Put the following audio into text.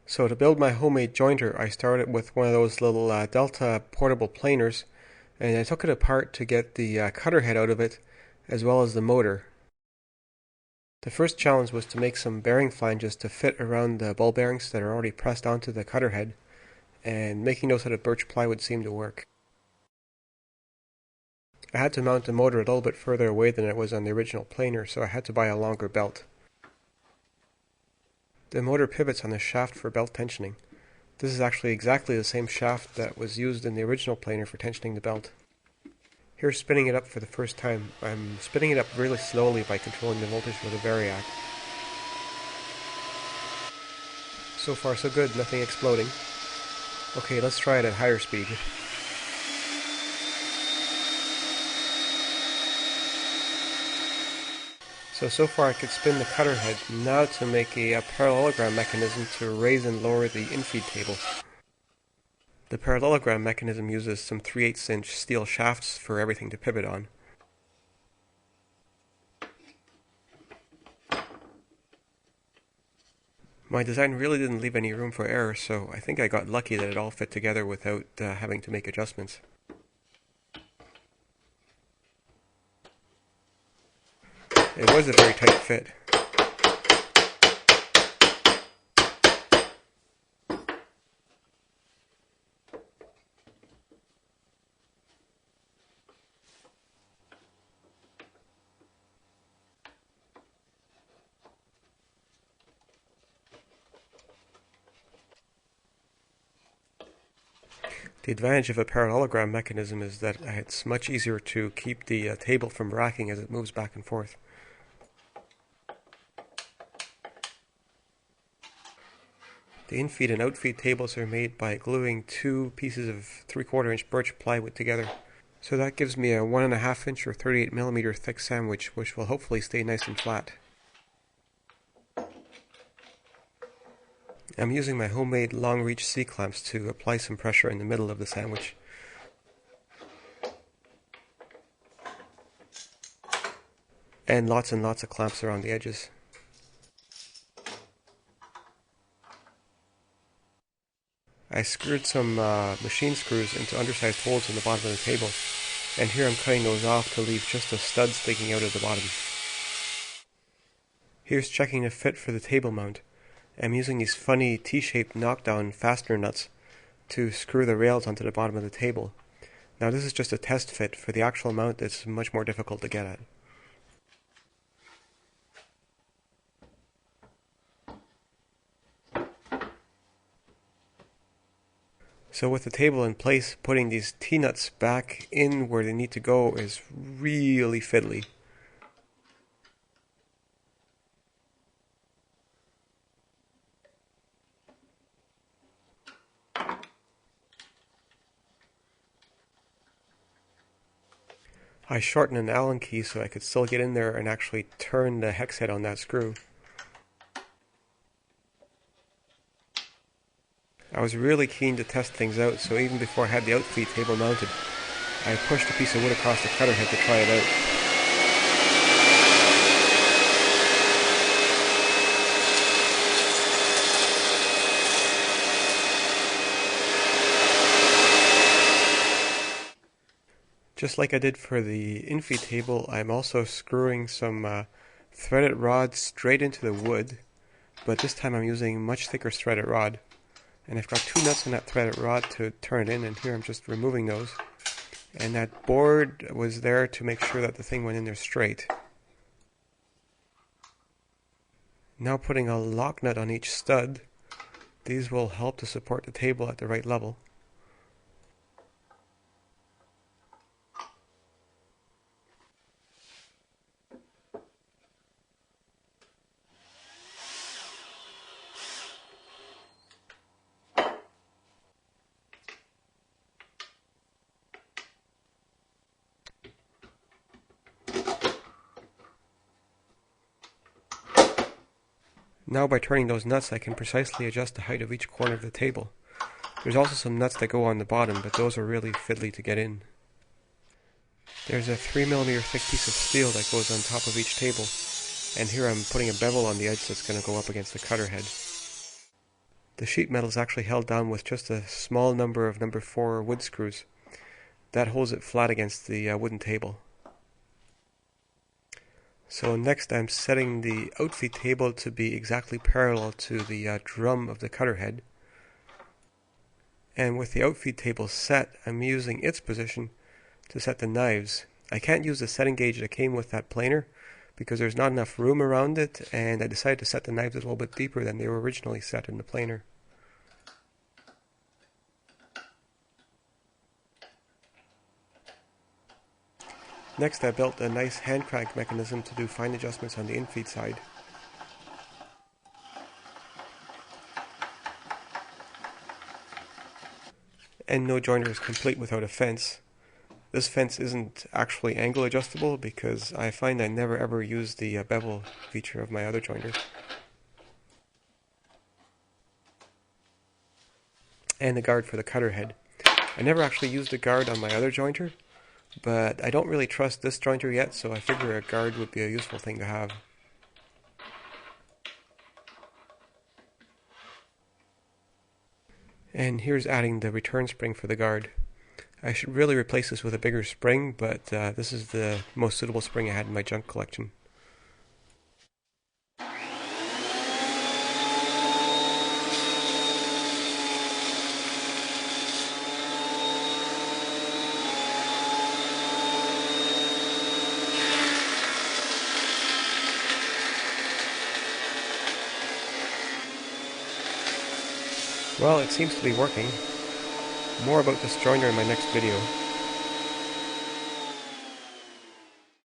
So to build my homemade jointer, I started with one of those little Delta portable planers, and I took it apart to get the cutter head out of it, as well as the motor. The first challenge was to make some bearing flanges to fit around the ball bearings that are already pressed onto the cutter head, and making those out of birch plywood seemed to work. I had to mount the motor a little bit further away than it was on the original planer, so I had to buy a longer belt. The motor pivots on the shaft for belt tensioning. This is actually exactly the same shaft that was used in the original planer for tensioning the belt. Here, spinning it up for the first time. I'm spinning it up really slowly by controlling the voltage with a variac. So far so good, nothing exploding. Okay, let's try it at higher speed. So far I could spin the cutter head. Now to make a parallelogram mechanism to raise and lower the infeed table. The parallelogram mechanism uses some 3/8 inch steel shafts for everything to pivot on. My design really didn't leave any room for error, so I think I got lucky that it all fit together without having to make adjustments. It was a very tight fit. The advantage of a parallelogram mechanism is that it's much easier to keep the table from racking as it moves back and forth. The infeed and outfeed tables are made by gluing two pieces of 3/4 inch birch plywood together. So that gives me a 1.5 inch or 38mm thick sandwich, which will hopefully stay nice and flat. I'm using my homemade long reach C-clamps to apply some pressure in the middle of the sandwich. And lots of clamps around the edges. I screwed some machine screws into undersized holes in the bottom of the table, and here I'm cutting those off to leave just the studs sticking out of the bottom. Here's checking the fit for the table mount. I'm using these funny T-shaped knockdown fastener nuts to screw the rails onto the bottom of the table. Now this is just a test fit. For the actual mount, it's much more difficult to get at. So with the table in place, putting these T-nuts back in where they need to go is really fiddly. I shortened an Allen key so I could still get in there and actually turn the hex head on that screw. I was really keen to test things out, so even before I had the outfeed table mounted, I pushed a piece of wood across the cutter head to try it out. Just like I did for the infeed table, I'm also screwing some threaded rod straight into the wood, but this time I'm using much thicker threaded rod. And I've got two nuts in that threaded rod to turn it in, and here I'm just removing those. And that board was there to make sure that the thing went in there straight. Now putting a lock nut on each stud. These will help to support the table at the right level. Now by turning those nuts I can precisely adjust the height of each corner of the table. There's also some nuts that go on the bottom, but those are really fiddly to get in. There's a 3mm thick piece of steel that goes on top of each table, and here I'm putting a bevel on the edge that's going to go up against the cutter head. The sheet metal is actually held down with just a small number of number 4 wood screws. That holds it flat against the wooden table. So next I'm setting the outfeed table to be exactly parallel to the drum of the cutter head. And with the outfeed table set, I'm using its position to set the knives. I can't use the setting gauge that came with that planer because there's not enough room around it, and I decided to set the knives a little bit deeper than they were originally set in the planer. Next I built a nice hand crank mechanism to do fine adjustments on the infeed side. And no jointer is complete without a fence. This fence isn't actually angle adjustable because I find I never ever use the bevel feature of my other jointer. And the guard for the cutter head. I never actually used a guard on my other jointer, but I don't really trust this jointer yet, so I figure a guard would be a useful thing to have. And here's adding the return spring for the guard. I should really replace this with a bigger spring, but this is the most suitable spring I had in my junk collection. Well, it seems to be working. More about this joiner in my next video.